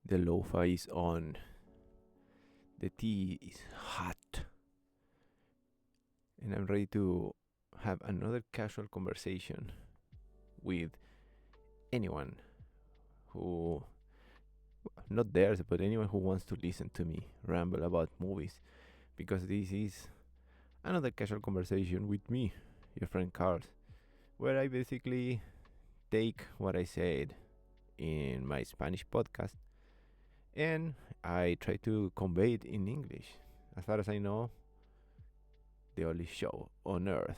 The lo-fi is on. The tea is hot. And I'm ready to have another casual conversation with anyone who, not theirs, but anyone who wants to listen to me ramble about movies. Because this is another casual conversation with me, your friend Carlz, where I basically take what I said in my Spanish podcast and I try to convey it in English. As far as I know, the only show on earth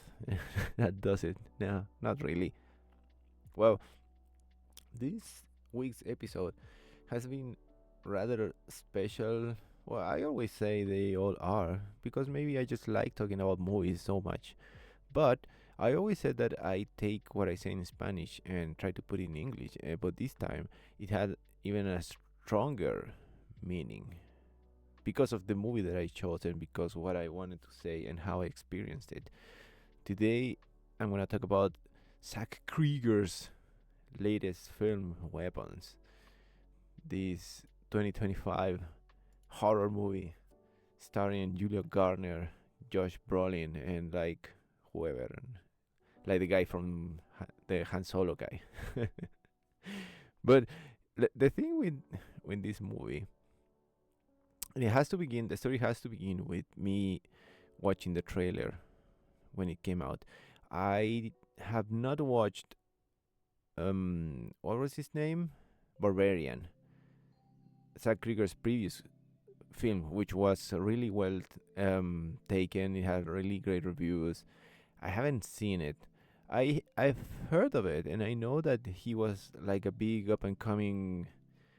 that does it. No, not really. Well, this week's episode has been rather special. Well, I always say they all are because maybe I just like talking about movies so much. But I always said that I take what I say in Spanish and try to put it in English. But this time it had even a stronger meaning because of the movie that I chose and because of what I wanted to say and how I experienced it. Today I'm gonna talk about Zach Krieger's latest film, Weapons. This 2025 horror movie starring Julia Garner, Josh Brolin, and like whoever, like the guy from the Han Solo guy. But the thing with this movie, it has to begin. The story has to begin with me watching the trailer when it came out. I have not watched what was his name? Barbarian. Zach Krieger's previous film, which was really well taken. It had really great reviews. I haven't seen it. I've heard of it, and I know that he was like a big up and coming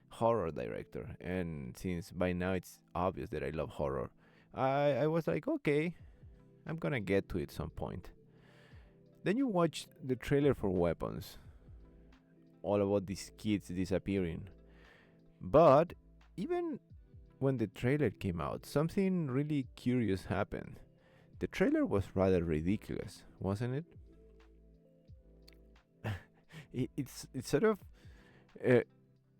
horror director. And since by now it's obvious that I love horror, I was like, okay, I'm gonna get to it some point. Then you watch the trailer for Weapons, all about these kids disappearing. But even when the trailer came out, something really curious happened. The trailer was rather ridiculous, wasn't it? It's sort of uh,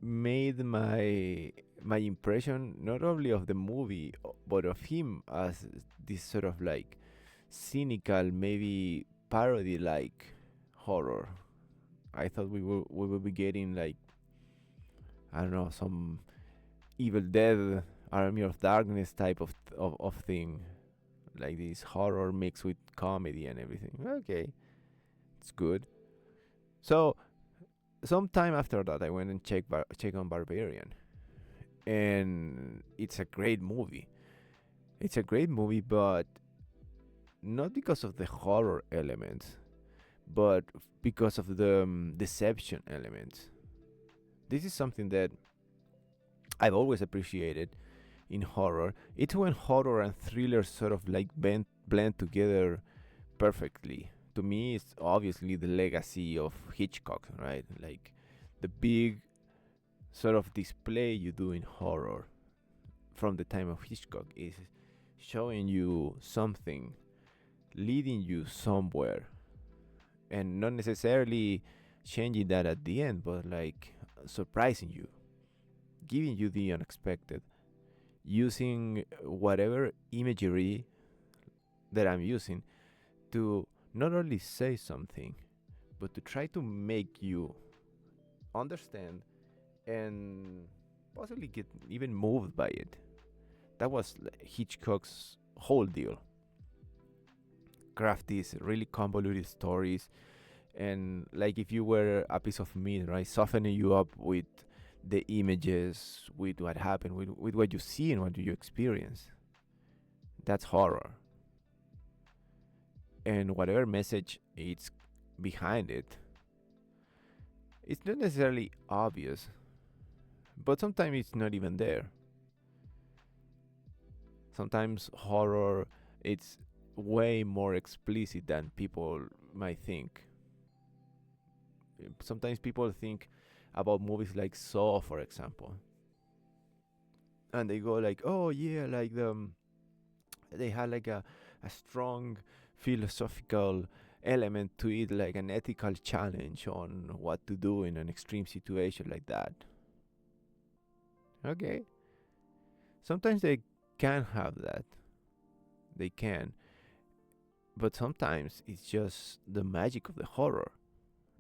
made my impression not only of the movie but of him as this sort of like cynical, maybe parody like horror. I thought we would be getting like, I don't know, some Evil Dead, Army of Darkness type of thing, like this horror mixed with comedy and everything. Okay, it's good. So sometime after that, I went and check on Barbarian, and it's a great movie. It's a great movie, but not because of the horror elements, but because of the deception elements. This is something that I've always appreciated in horror. It's when horror and thriller sort of like blend together perfectly. To me, it's obviously the legacy of Hitchcock, right? Like the big sort of display you do in horror from the time of Hitchcock is showing you something, leading you somewhere, and not necessarily changing that at the end, but like surprising you, giving you the unexpected, using whatever imagery that I'm using to not only say something, but to try to make you understand and possibly get even moved by it. That was Hitchcock's whole deal. Craft these really convoluted stories, and like if you were a piece of meat, right, softening you up with the images, with what happened, with what you see and what you experience. That's horror. And whatever message it's behind it, it's not necessarily obvious, but sometimes it's not even there. Sometimes horror it's way more explicit than people might think. Sometimes people think about movies like Saw, for example, and they go like, "Oh yeah, like they had like a strong philosophical element to it, like an ethical challenge on what to do in an extreme situation like that." Okay. Sometimes they can have that. They can. But sometimes it's just the magic of the horror.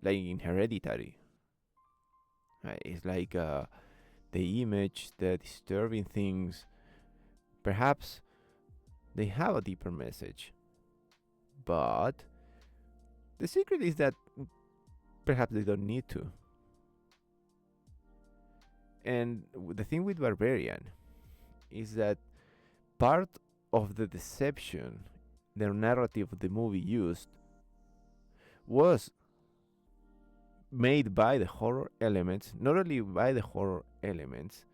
Like in Hereditary. Right? It's like the image, the disturbing things. Perhaps they have a deeper message. But the secret is that perhaps they don't need to. And the thing with Barbarian is that part of the deception the narrative the movie used was made by the horror elements, not only by the horror elements,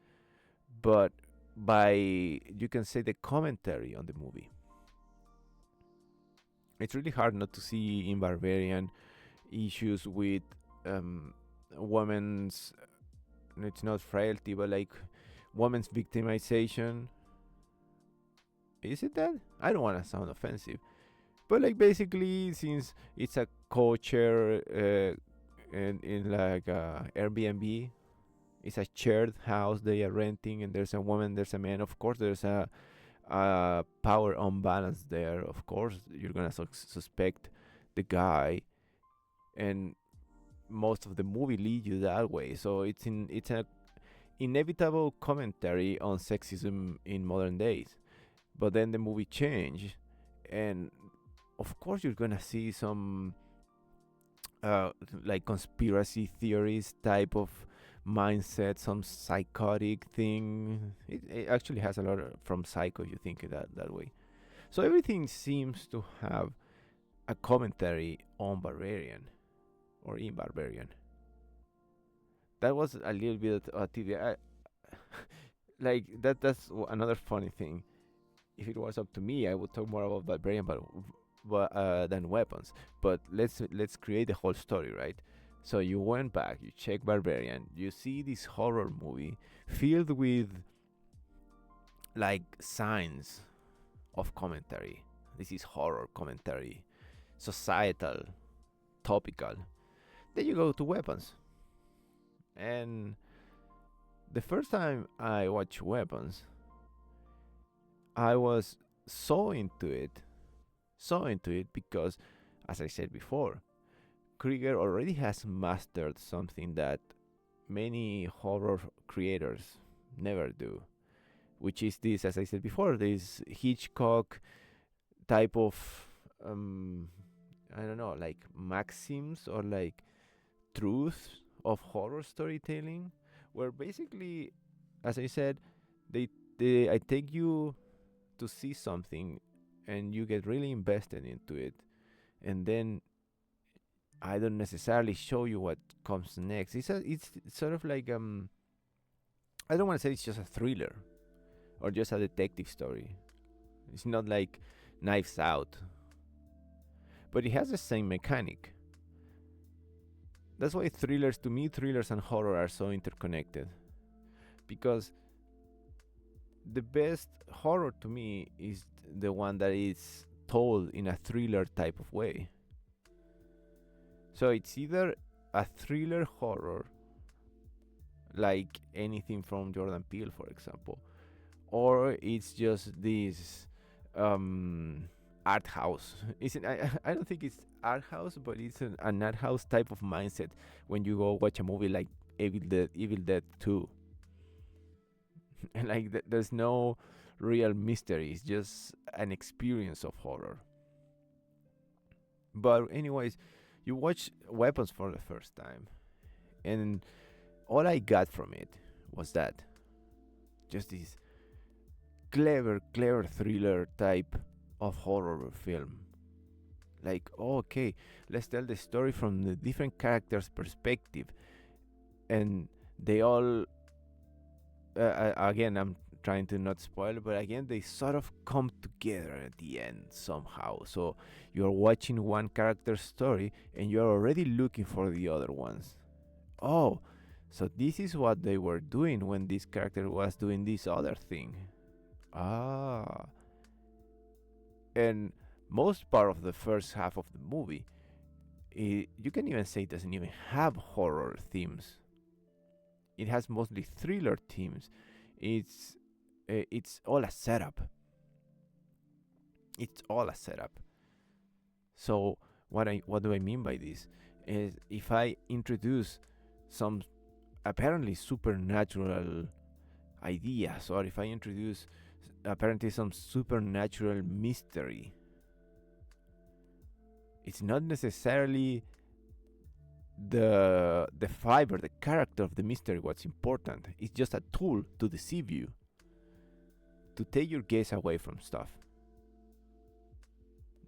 but by, you can say, the commentary on the movie. It's really hard not to see in Barbarian issues with um, women's, it's not frailty, but like women's victimization. Is it that? I don't want to sound offensive, but like basically, since it's a co-chair in like Airbnb, it's a shared house they are renting, and there's a woman, there's a man. Of course, there's a power unbalance there. Of course, you're gonna suspect the guy, and most of the movie lead you that way. So it's a inevitable commentary on sexism in modern days. But then the movie changed, and of course you're gonna see some like conspiracy theories type of mindset, some psychotic thing. It actually has a lot from Psycho, if you think of that way. So everything seems to have a commentary on Barbarian or in Barbarian. That was a little bit like that. That's another funny thing. If it was up to me, I would talk more about Barbarian, than weapons. But let's create the whole story, right? So you went back, you check Barbarian, you see this horror movie filled with like signs of commentary. This is horror commentary, societal, topical. Then you go to weapons, and the first time I watched Weapons, I was so into it, because, as I said before, Krieger already has mastered something that many horror creators never do, which is this, as I said before, this Hitchcock type of, I don't know, like maxims or like truths of horror storytelling, where basically, as I said, I take you to see something and you get really invested into it, and then I don't necessarily show you what comes next. It's sort of like I don't want to say it's just a thriller or just a detective story. It's not like Knives Out, but it has the same mechanic. That's why thrillers, to me, thrillers and horror are so interconnected, because the best horror to me is the one that is told in a thriller type of way. So it's either a thriller horror, like anything from Jordan Peele, for example, or it's just this art house. I don't think it's art house, but it's an art house type of mindset when you go watch a movie like Evil Dead 2. And like there's no real mystery, it's just an experience of horror. But anyways, you watch Weapons for the first time, and all I got from it was that just this clever thriller type of horror film. Like, oh, okay, let's tell the story from the different characters' perspective, and they all, again, I'm trying to not spoil, but again, they sort of come together at the end somehow. So you're watching one character's story, and you're already looking for the other ones. Oh, so this is what they were doing when this character was doing this other thing. Ah. And most part of the first half of the movie, you can even say it doesn't even have horror themes. It has mostly thriller themes. It's all a setup. It's all a setup. So what do I mean by this? Is if I introduce some apparently supernatural ideas, or if I introduce apparently some supernatural mystery, it's not necessarily the fiber, the character of the mystery what's important. It's just a tool to deceive you, to take your gaze away from stuff.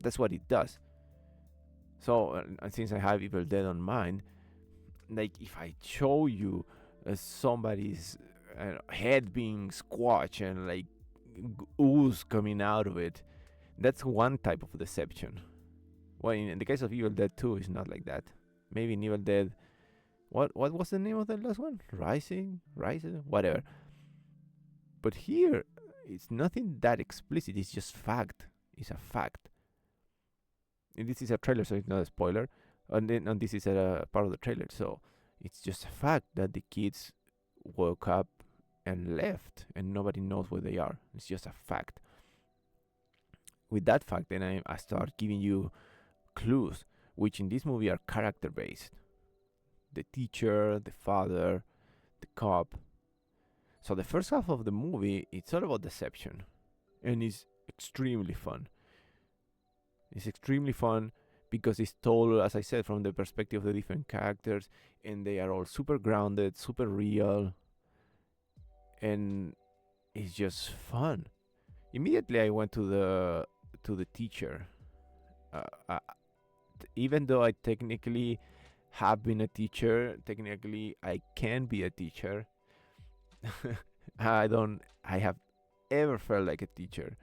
That's what it does. So since I have Evil Dead on mine, like if I show you somebody's head being squashed and like ooze coming out of it, that's one type of deception. Well, in the case of Evil Dead 2, it's not like that. Maybe in Evil Dead, what was the name of the last one? Rising, whatever. But here, it's nothing that explicit. It's just fact. It's a fact. And this is a trailer, so it's not a spoiler. And this is a part of the trailer, so it's just a fact that the kids woke up and left, and nobody knows where they are. It's just a fact. With that fact, then I start giving you clues, which in this movie are character based. The teacher, the father, the cop. So the first half of the movie, it's all about deception, and it's extremely fun. It's extremely fun because it's told, as I said, from the perspective of the different characters, and they are all super grounded, super real, and it's just fun. Immediately, I went to the teacher. Even though I technically have been a teacher, technically I can be a teacher. I have ever felt like a teacher.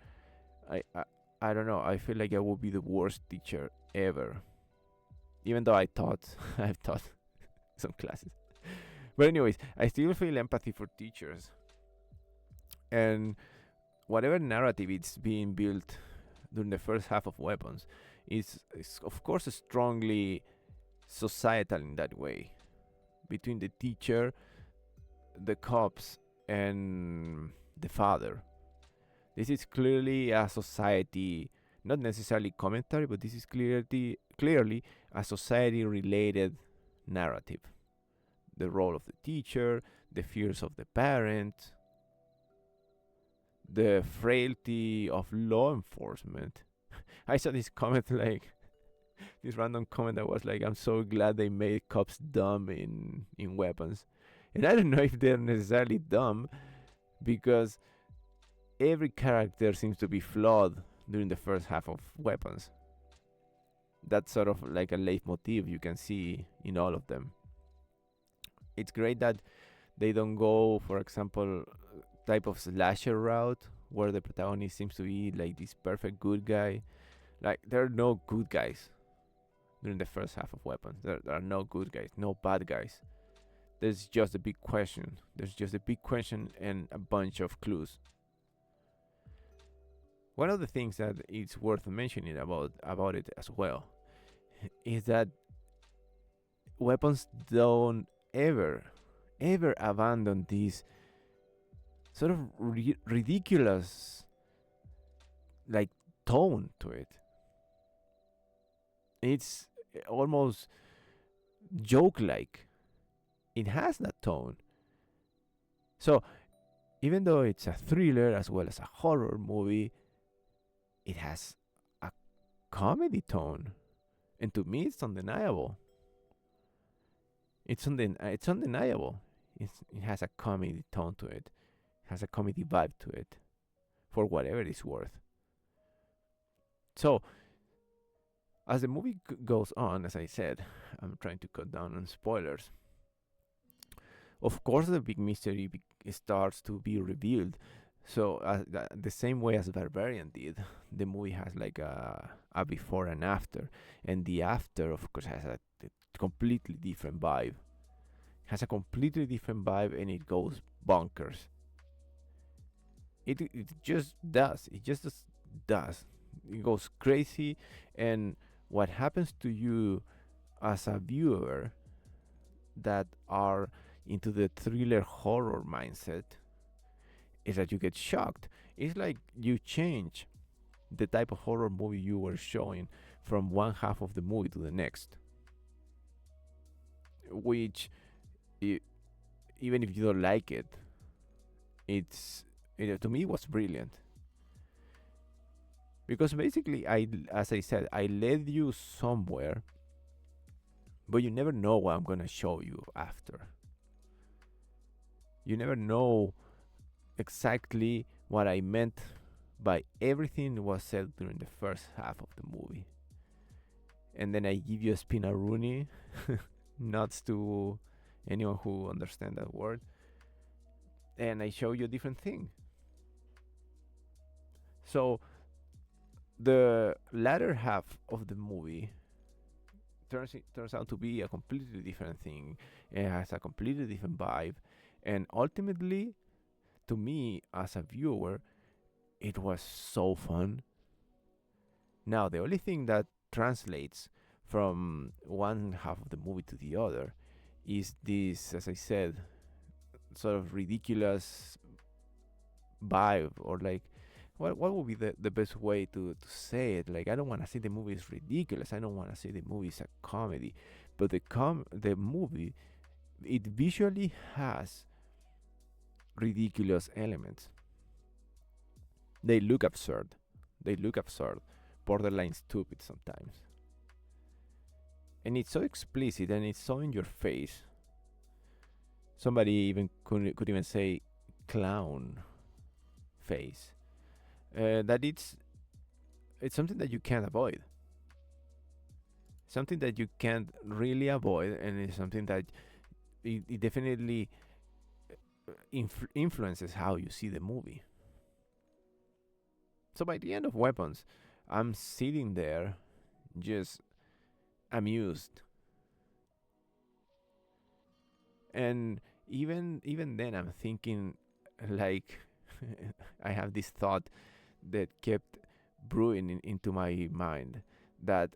I don't know. I feel like I would be the worst teacher ever. Even though I've taught some classes. But anyways, I still feel empathy for teachers. And whatever narrative it's being built during the first half of Weapons is of course strongly societal in that way. Between the teacher, the cops, and the father. This is clearly a society, not necessarily commentary, but this is clearly a society-related narrative. The role of the teacher, the fears of the parent, the frailty of law enforcement. I saw this comment, like this random comment that was like, "I'm so glad they made cops dumb in Weapons," and I don't know if they're necessarily dumb, because every character seems to be flawed during the first half of Weapons. That's sort of like a leitmotif you can see in all of them. It's great that they don't go, for example, type of slasher route where the protagonist seems to be like this perfect good guy. Like, there are no good guys during the first half of Weapons. There are no good guys, no bad guys. There's just a big question. And a bunch of clues. One of the things that it's worth mentioning about it as well is that Weapons don't ever abandon this sort of ridiculous like tone to it. It's almost joke like. It has that tone. So even though it's a thriller as well as a horror movie, it has a comedy tone, and to me it's undeniable. It's undeniable. It has a comedy tone to it. It has a comedy vibe to it, for whatever it's worth. So, as the movie goes on, as I said, I'm trying to cut down on spoilers. Of course, the big mystery starts to be revealed. So, the same way as Barbarian did, the movie has like a before and after, and the after, of course, has a completely different vibe. Has a completely different vibe, and it goes bonkers. It just does. It just does. It goes crazy, and what happens to you as a viewer that are into the thriller horror mindset is that you get shocked. It's like you change the type of horror movie you were showing from one half of the movie to the next, which I even if you don't like it, it's to me it was brilliant because basically as I said, I led you somewhere, but you never know what I'm gonna show you after. You never know exactly what I meant by everything that was said during the first half of the movie. And then I give you a spinaroonie, nuts to anyone who understands that word, and I show you a different thing. So the latter half of the movie turns out to be a completely different thing. It has a completely different vibe, and ultimately, to me as a viewer, it was so fun. Now the only thing that translates from one half of the movie to the other is this, as I said, sort of ridiculous vibe, or like what would be the best way to say it? Like, I don't want to say the movie is ridiculous. I don't want to say the movie is a comedy, but the movie, it visually has ridiculous elements. They look absurd. They look absurd, borderline stupid sometimes, and it's so explicit and it's so in your face. Somebody even could even say clown face. That it's something that you can't avoid. Something that you can't really avoid, and it's something that it definitely influences how you see the movie. So by the end of Weapons, I'm sitting there just amused, and even then I'm thinking, like, I have this thought that kept brewing into my mind, that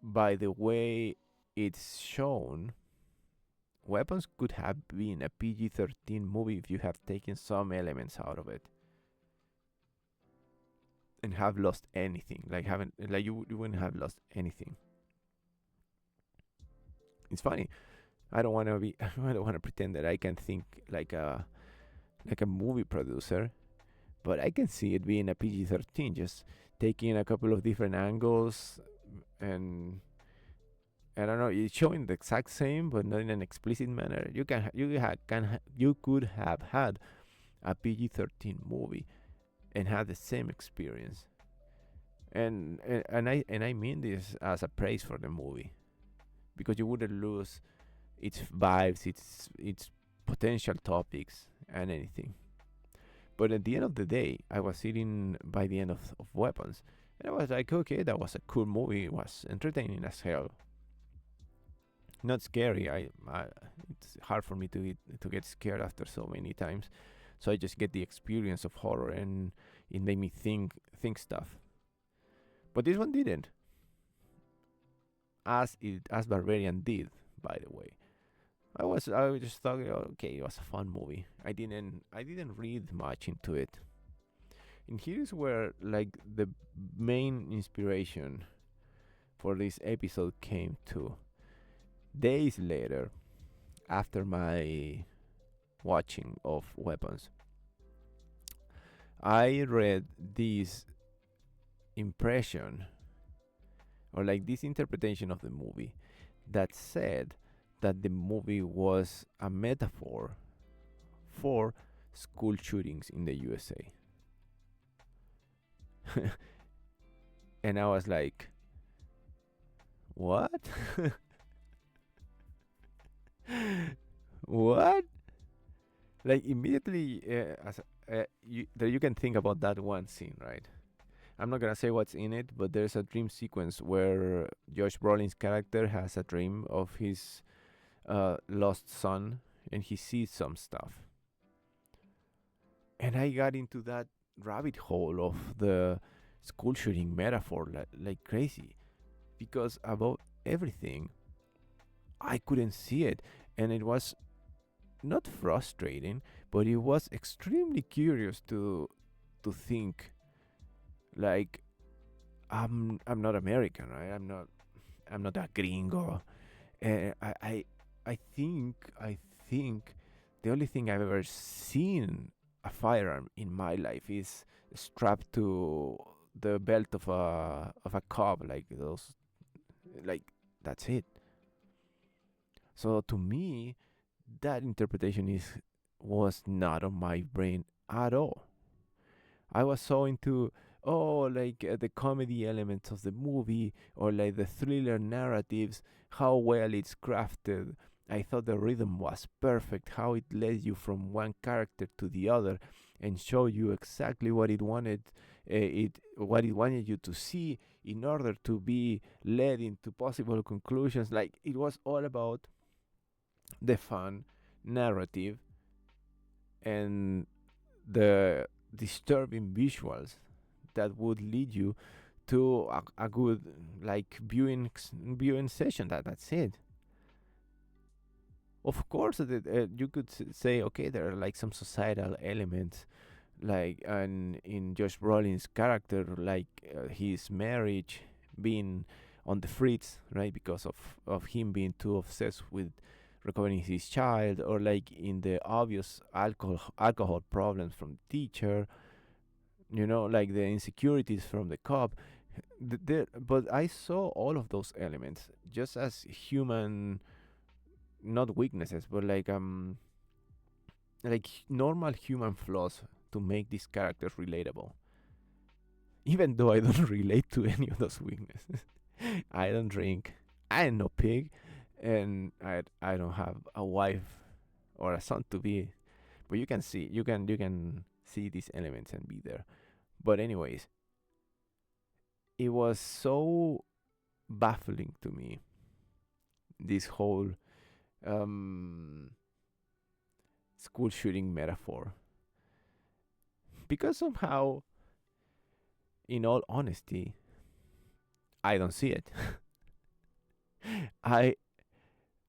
by the way it's shown, Weapons could have been a PG-13 movie if you have taken some elements out of it and have lost anything. Like, haven't like you wouldn't have lost anything. It's funny. I don't want to be. I don't want to pretend that I can think like a movie producer, but I can see it being a PG-13, just taking a couple of different angles, and I don't know, it's showing the exact same, but not in an explicit manner. You could have had a PG-13 movie and had the same experience. And I mean this as a praise for the movie, because you wouldn't lose its vibes, its potential topics, and anything. But at the end of the day, I was sitting by the end of Weapons, and I was like, okay, that was a cool movie. It was entertaining as hell. Not scary. It's hard for me to get scared after so many times, so I just get the experience of horror, and it made me think stuff. But this one didn't, as Barbarian did, by the way. I was just thought, okay, it was a fun movie. I didn't read much into it. And here's where, like, the main inspiration for this episode came to. Days later, after my watching of Weapons, I read this impression, or like this interpretation of the movie, that said that the movie was a metaphor for school shootings in the USA. And I was like, what? What? Like, immediately, you can think about that one scene, right? I'm not gonna say what's in it, but there's a dream sequence where Josh Brolin's character has a dream of his lost son, and he sees some stuff. And I got into that rabbit hole of the school shooting metaphor like crazy, because about everything, I couldn't see it, and it was not frustrating, but it was extremely curious to think like I'm not American, right? I'm not a gringo. I think the only thing I've ever seen a firearm in my life is strapped to the belt of a cop, like those, like that's it. So to me, that interpretation is was not on my brain at all. I was so into like the comedy elements of the movie or like the thriller narratives, how well it's crafted. I thought the rhythm was perfect, how it led you from one character to the other and show you exactly what it wanted you to see in order to be led into possible conclusions. Like it was all about the fun narrative and the disturbing visuals that would lead you to a good like viewing session. That's it. Of course, you could say okay, there are like some societal elements, like and in Josh Brolin's character, like his marriage being on the fritz, right, because of him being too obsessed with recovering his child, or like in the obvious alcohol problems from the teacher, like the insecurities from the cop. But I saw all of those elements just as human, not weaknesses, but like normal human flaws to make these characters relatable. Even though I don't relate to any of those weaknesses. I don't drink. I am no pig, and I don't have a wife or a son to be. But you can see these elements and be there. But anyways, it was so baffling to me, this whole um, school shooting metaphor, because somehow, in all honesty, I don't see it. I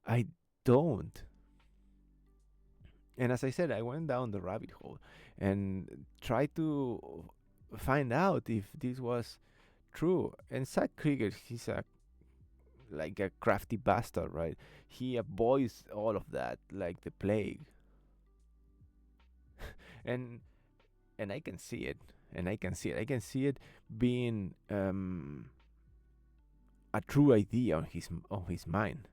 I don't. And as I said, I went down the rabbit hole and tried to find out if this was true. And Zack Krieger, he's a like a crafty bastard, right? He avoids all of that like the plague. And I can see it. And I can see it. I can see it being a true idea on his mind.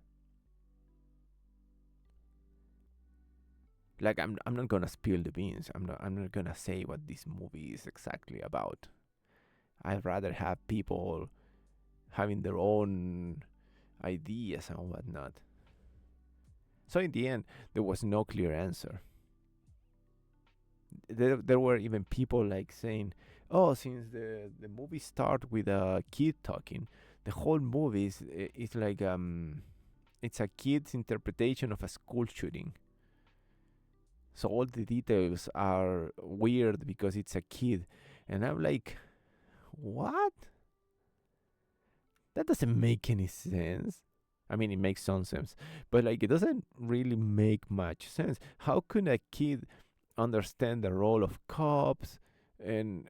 Like I'm not gonna spill the beans. I'm not gonna say what this movie is exactly about. I'd rather have people having their own ideas and whatnot. So in the end, there was no clear answer. There were even people like saying, "Oh, since the movie start with a kid talking, the whole movie is like it's a kid's interpretation of a school shooting. So all the details are weird because it's a kid." And I'm like, "What? That doesn't make any sense." I mean, it makes some sense, but like it doesn't really make much sense. How could a kid understand the role of cops and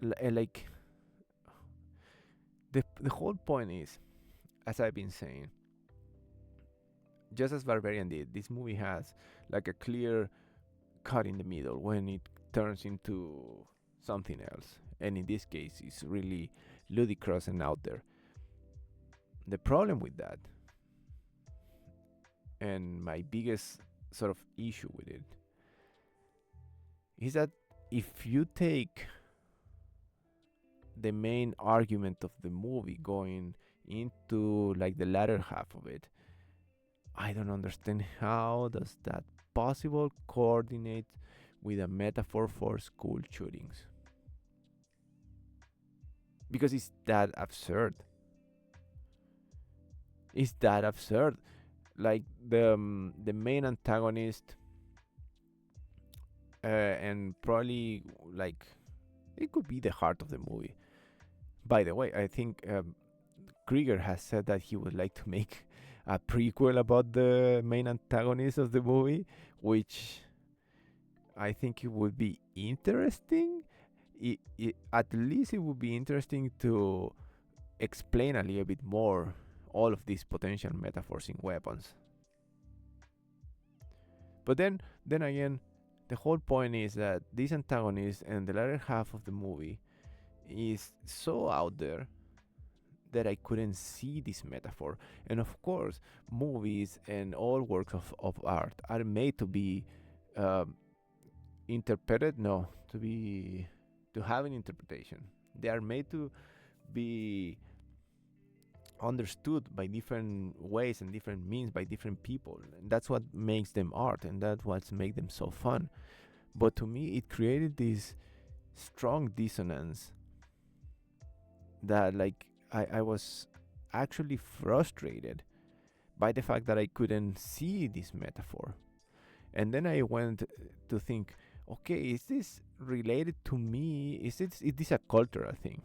like the whole point is, as I've been saying, just as Barbarian did, this movie has like a clear cut in the middle when it turns into something else, and in this case, it's really ludicrous and out there. The problem with that, and my biggest sort of issue with it, is that if you take the main argument of the movie going into like the latter half of it, I don't understand how does that possible coordinate with a metaphor for school shootings, because it's that absurd. It's that absurd. Like the main antagonist, and probably like it could be the heart of the movie. By the way, I think Krieger has said that he would like to make a prequel about the main antagonist of the movie, which I think it would be interesting. At least it would be interesting to explain a little bit more all of these potential metaphors in weapons. But then again, the whole point is that this antagonist and the latter half of the movie is so out there that I couldn't see this metaphor. And of course, movies and all works of art are made to be um, interpreted, no, to have an interpretation. They are made to be understood by different ways and different means by different people. And that's what makes them art, and that's what makes them so fun. But to me, it created this strong dissonance that, like, I was actually frustrated by the fact that I couldn't see this metaphor. And then I went to think, okay, is this related to me? Is this a cultural thing?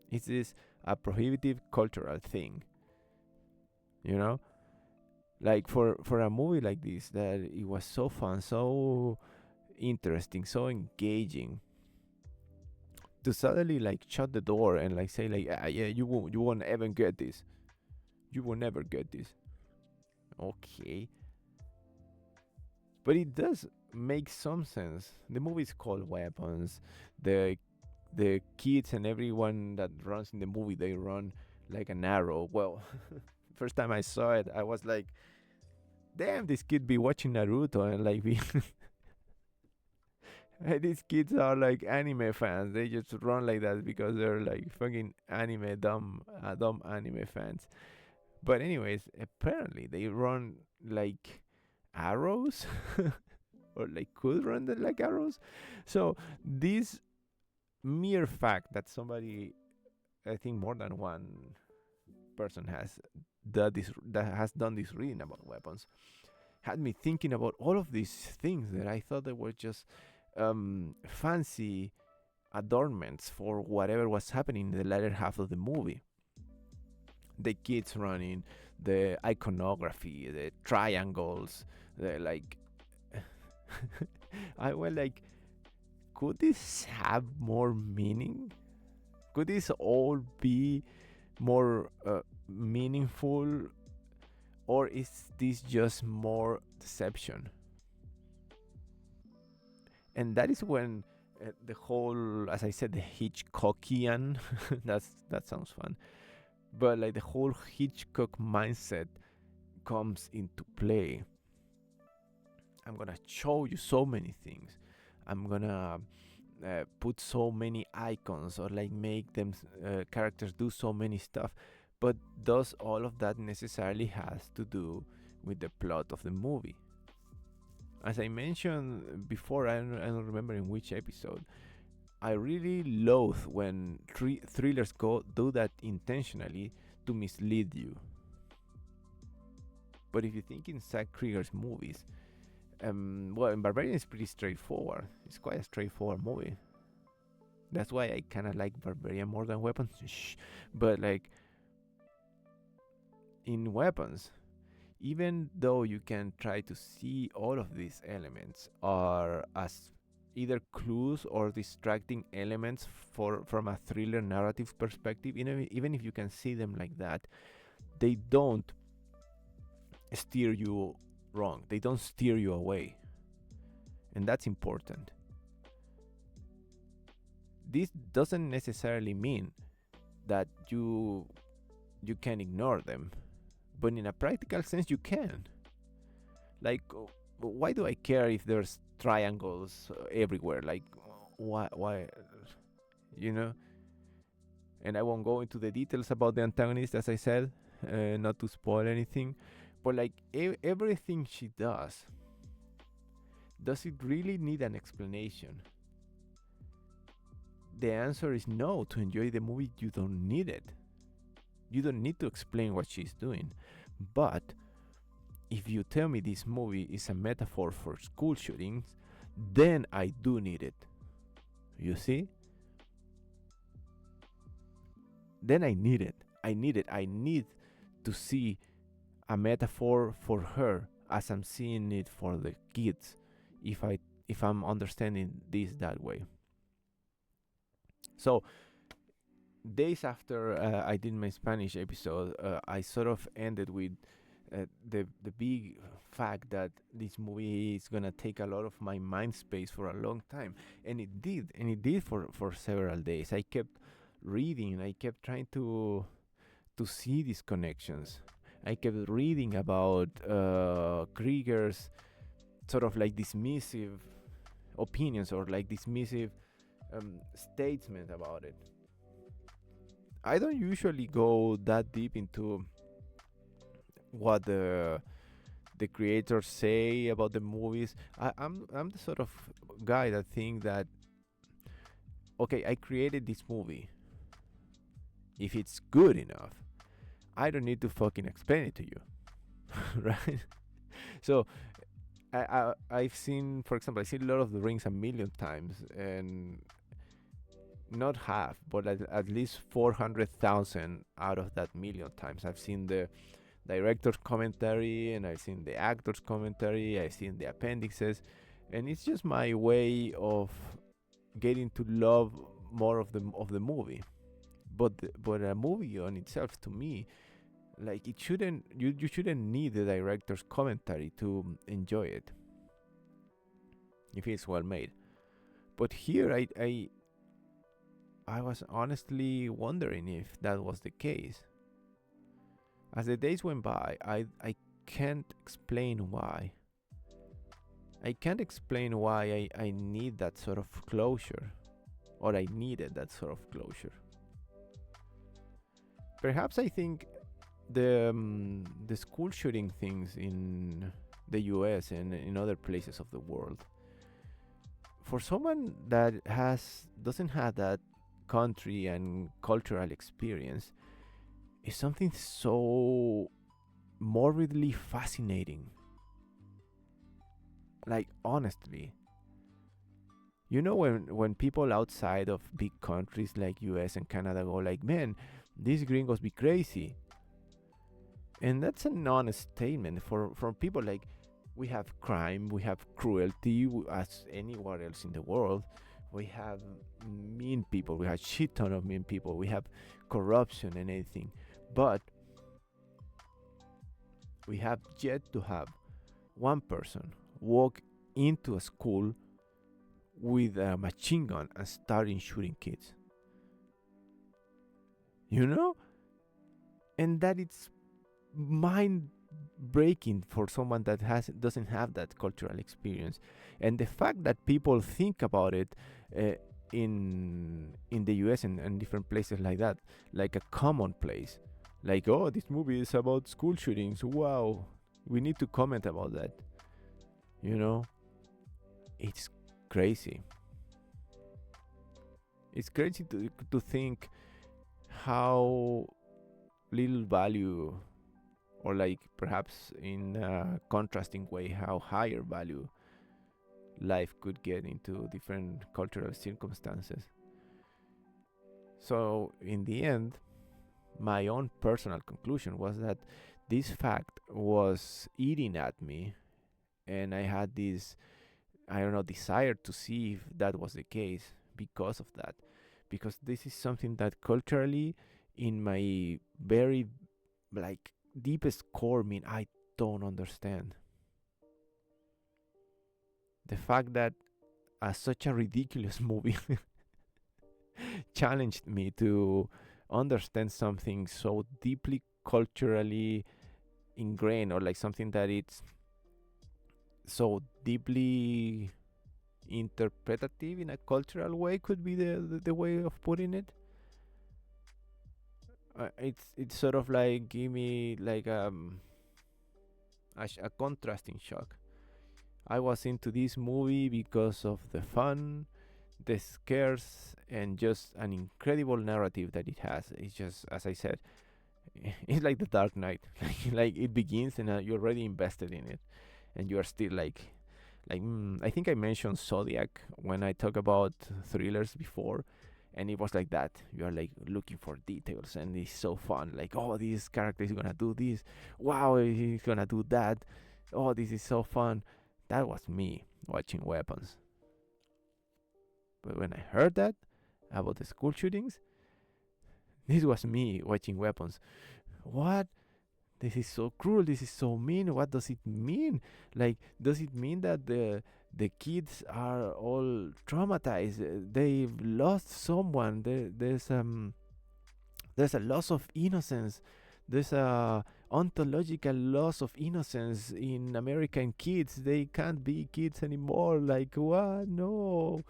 Is this a prohibitive cultural thing? You know, like for a movie like this, that it was so fun, so interesting, so engaging, to suddenly like shut the door and like say like, yeah, you won't ever get this, you will never get this. Okay, but it does make some sense. The movie is called Weapons. The kids and everyone that runs in the movie, they run like an arrow. Well, first time I saw it, I was like, damn, this kid be watching Naruto and like be these kids are like anime fans. They just run like that because they're like fucking dumb anime fans. But anyways, apparently they run like arrows, or like could run like arrows. So this mere fact that somebody, I think more than one person that has done this reading about weapons, had me thinking about all of these things that I thought they were just fancy adornments for whatever was happening in the latter half of the movie. The kids running, the iconography, the triangles, the like. I went like, could this have more meaning? Could this all be more meaningful, or is this just more deception? And that is when the whole, as I said, the Hitchcockian, that sounds fun, but like the whole Hitchcock mindset comes into play. I'm gonna show you so many things. I'm gonna put so many icons, or like make them characters do so many stuff. But does all of that necessarily has to do with the plot of the movie? As I mentioned before, I don't remember in which episode, I really loathe when thrillers do that intentionally to mislead you. But if you think in Zack Krieger's movies, well, in Barbarian it's pretty straightforward. It's quite a straightforward movie. That's why I kind of like Barbarian more than Weapons. But like in Weapons, even though you can try to see all of these elements are as either clues or distracting elements from a thriller narrative perspective, even if you can see them like that, they don't steer you wrong. They don't steer you away. And that's important. This doesn't necessarily mean that you can ignore them, but in a practical sense you can. Like, why do I care if there's triangles everywhere? Like, why, you know? And I won't go into the details about the antagonist, as I said, not to spoil anything. But like everything she does it really need an explanation? The answer is no. To enjoy the movie, you don't need it. You don't need to explain what she's doing. But if you tell me this movie is a metaphor for school shootings, then I do need it. You see? Then I need it. I need to see a metaphor for her as I'm seeing it for the kids, if I if I'm understanding this that way. So days after I did my Spanish episode, I sort of ended with the big fact that this movie is gonna take a lot of my mind space for a long time, and it did for several days. I kept reading, I kept trying to see these connections. I kept reading about Krieger's sort of like dismissive opinions or like dismissive statements about it. I don't usually go that deep into what the creators say about the movies. I'm the sort of guy that think that okay, I created this movie. If it's good enough, I don't need to fucking explain it to you, right? So I've seen, for example, I've seen Lord of the Rings a million times, and not half, but at least 400,000 out of that million times. I've seen the director's commentary, and I've seen the actor's commentary, I've seen the appendixes, and it's just my way of getting to love more of the movie. But a movie on itself, to me, like it shouldn't you shouldn't need the director's commentary to enjoy it if it's well made. But here I was honestly wondering if that was the case. As the days went by, I can't explain why. I can't explain why I need that sort of closure, or I needed that sort of closure. Perhaps I think the school shooting things in the U.S. and in other places of the world, for someone that doesn't have that country and cultural experience, is something so morbidly fascinating. Like honestly, you know, when people outside of big countries like US and Canada go like, man, these gringos be crazy. And that's an honest statement for people like, we have crime, we have cruelty as anywhere else in the world. We have mean people, we have shit ton of mean people, we have corruption and anything. But we have yet to have one person walk into a school with a machine gun and starting shooting kids. You know? And that it's mind breaking for someone that doesn't have that cultural experience. And the fact that people think about it in the US and different places like that, like a commonplace, like, oh, this movie is about school shootings, wow, we need to comment about that, you know. It's crazy. It's crazy to think how little value, or like perhaps in a contrasting way, how higher value life could get into different cultural circumstances. So in the end, my own personal conclusion was that this fact was eating at me, and I had this, I don't know, desire to see if that was the case because of that. Because this is something that culturally, in my very like deepest core, mean I don't understand. The fact that such a ridiculous movie challenged me to understand something so deeply culturally ingrained, or like something that it's so deeply interpretative in a cultural way, could be the way of putting it. It's sort of like give me like a contrasting shock. I was into this movie because of the fun, the scares, and just an incredible narrative that it has. It's just, as I said, it's like the Dark Knight. Like it begins and you're already invested in it, and you are still like I think I mentioned Zodiac when I talk about thrillers before, and it was like that. You are like looking for details, and it's so fun. Like, oh, this character is gonna do this. Wow, he's gonna do that. oh, this is so fun. That was me watching Weapons. But when I heard that about the school shootings, this was me watching Weapons. What? This is so cruel. This is so mean. What does it mean? Like, does it mean that the kids are all traumatized? They've lost someone. There's a loss of innocence. There's a ontological loss of innocence in American kids. They can't be kids anymore. Like, what? No.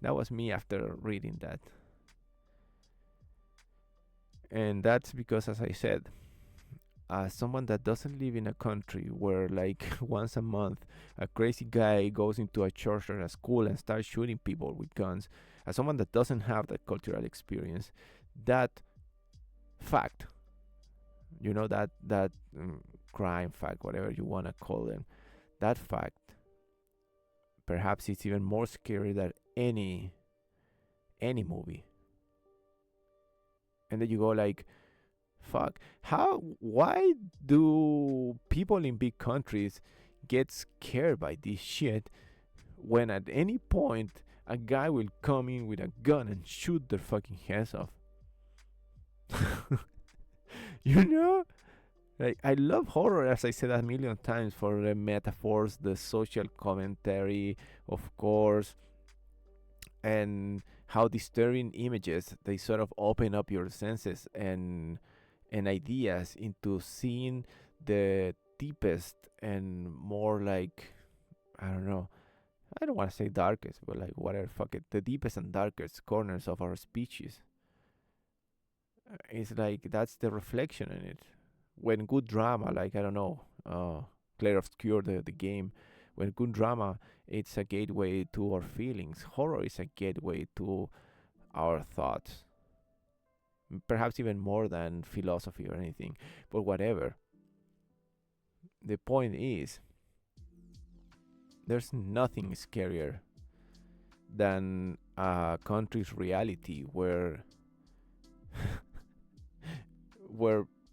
That was me after reading that. And that's because, as I said, as someone that doesn't live in a country where, like, once a month a crazy guy goes into a church or a school and starts shooting people with guns, as someone that doesn't have that cultural experience, that fact, that crime fact, whatever you want to call them, that fact, perhaps it's even more scary than any movie. And then you go like, fuck, why do people in big countries get scared by this shit when at any point a guy will come in with a gun and shoot their fucking heads off? you know like, I love horror, as I said a million times, for the metaphors, the social commentary, of course, and how disturbing images they sort of open up your senses and ideas into seeing the deepest and more, like, I don't know, I don't want to say darkest, but like, whatever, fuck it, the deepest and darkest corners of our species. It's like that's the reflection in it. When good drama, like, I don't know, Claire Obscure, the game, when good drama, it's a gateway to our feelings. Horror is a gateway to our thoughts, perhaps even more than philosophy or anything, but whatever. The point is, there's nothing scarier than a country's reality where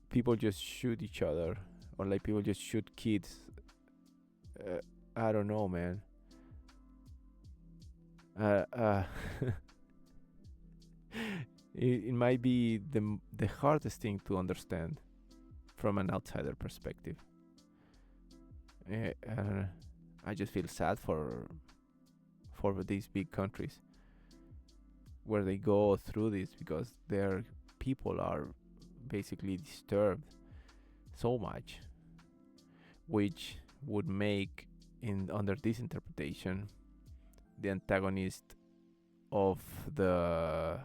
people just shoot each other, or like people just shoot kids. uh, I don't know, man. uh, uh, it might be the hardest thing to understand from an outsider perspective. uh, I just feel sad for these big countries where they go through this, because their people are basically disturbed so much, which would make, in under this interpretation, the antagonist of the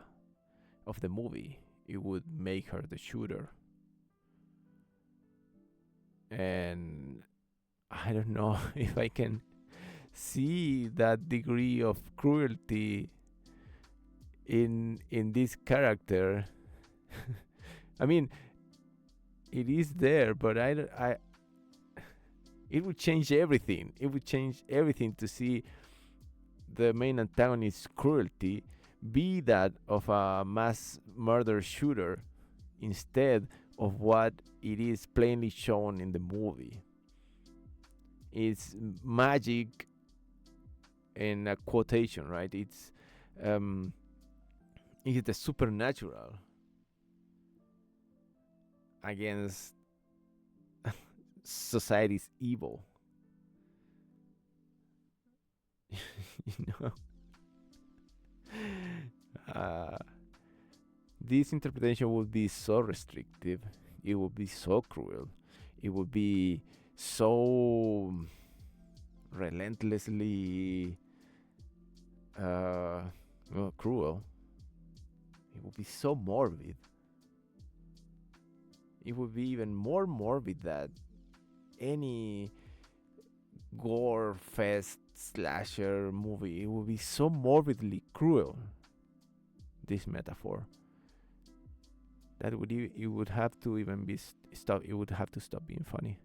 of the movie, it would make her the shooter. And I don't know if I can see that degree of cruelty in this character. I mean, it is there, but I it would change everything. It would change everything to see the main antagonist's cruelty be that of a mass murder shooter instead of what it is plainly shown in the movie. It's magic in a quotation, right? Um, it's the supernatural against society's evil. you know, uh, this interpretation would be so restrictive. It would be so cruel. It would be so relentlessly uh, cruel. It would be so morbid. It would be even more morbid than any gore fest slasher movie. It would be so morbidly cruel, this metaphor, that it would have to even be stop. It would have to stop being funny.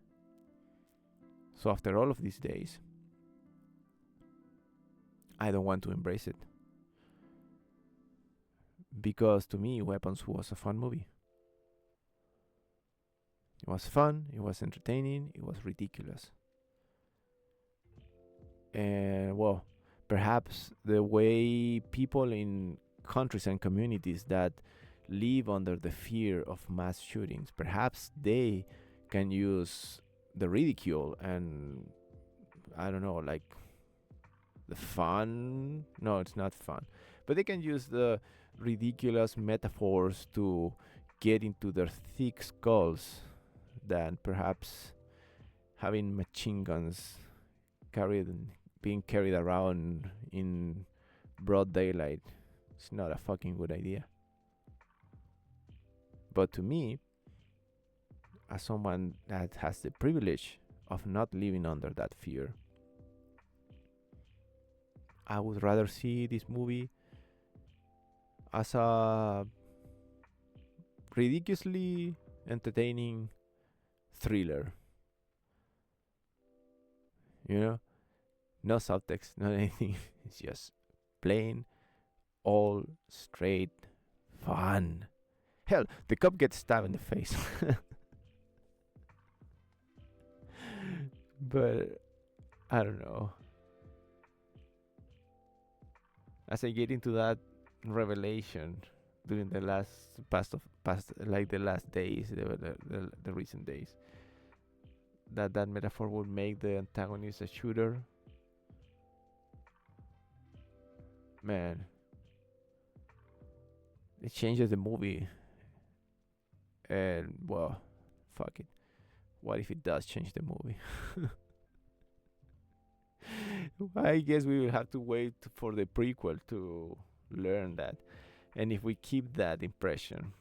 So after all of these days, I don't want to embrace it, because to me, Weapons was a fun movie. It was fun. It was entertaining. It was ridiculous. And well, perhaps the way people in countries and communities that live under the fear of mass shootings, perhaps they can use the ridicule and, I don't know, like the fun. No, it's not fun, but they can use the ridiculous metaphors to get into their thick skulls than perhaps having machine guns carried being carried around in broad daylight. It's not a fucking good idea. But to me, as someone that has the privilege of not living under that fear, I would rather see this movie as a ridiculously entertaining thriller. You know, no subtext, not anything. It's just plain, all straight fun. Hell, the cop gets stabbed in the face. But I don't know. As I get into that revelation during the past like the last days, the recent days, that metaphor would make the antagonist a shooter. Man, it changes the movie. And well, fuck it. What if it does change the movie? I guess we will have to wait for the prequel to learn that. And if we keep that impression,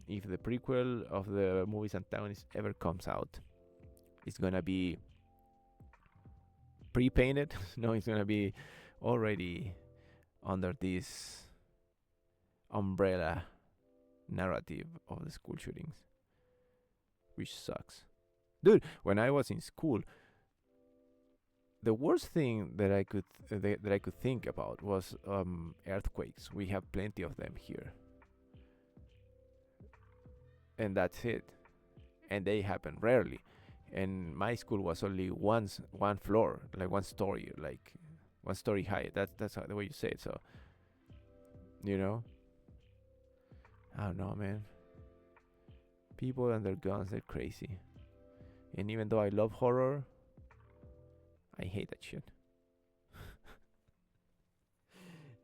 if the prequel of the movie's antagonist ever comes out, it's gonna be pre-painted. No, it's gonna be already under this umbrella narrative of the school shootings, which sucks. Dude, when I was in school, the worst thing that I could think about was earthquakes. We have plenty of them here, and that's it. And they happen rarely. And my school was only one floor, like one story, like one story high. That's the way you say it. So, you know, I don't know, man. People and their guns, they're crazy. And even though I love horror, I hate that shit.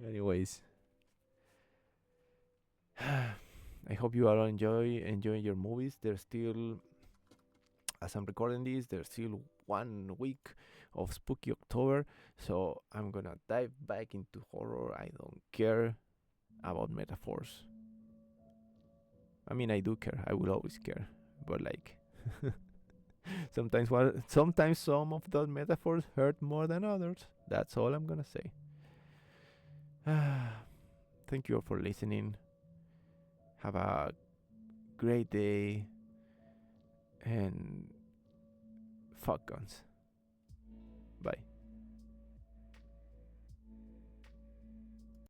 Anyways, I hope you all enjoying your movies. There's still, as I'm recording this, there's still 1 week of spooky October, so I'm gonna dive back into horror. I don't care about metaphors. I mean, I do care. I will always care, but like, sometimes some of those metaphors hurt more than others. That's all I'm gonna say. Thank you all for listening. Have a great day, and fuck guns. Bye.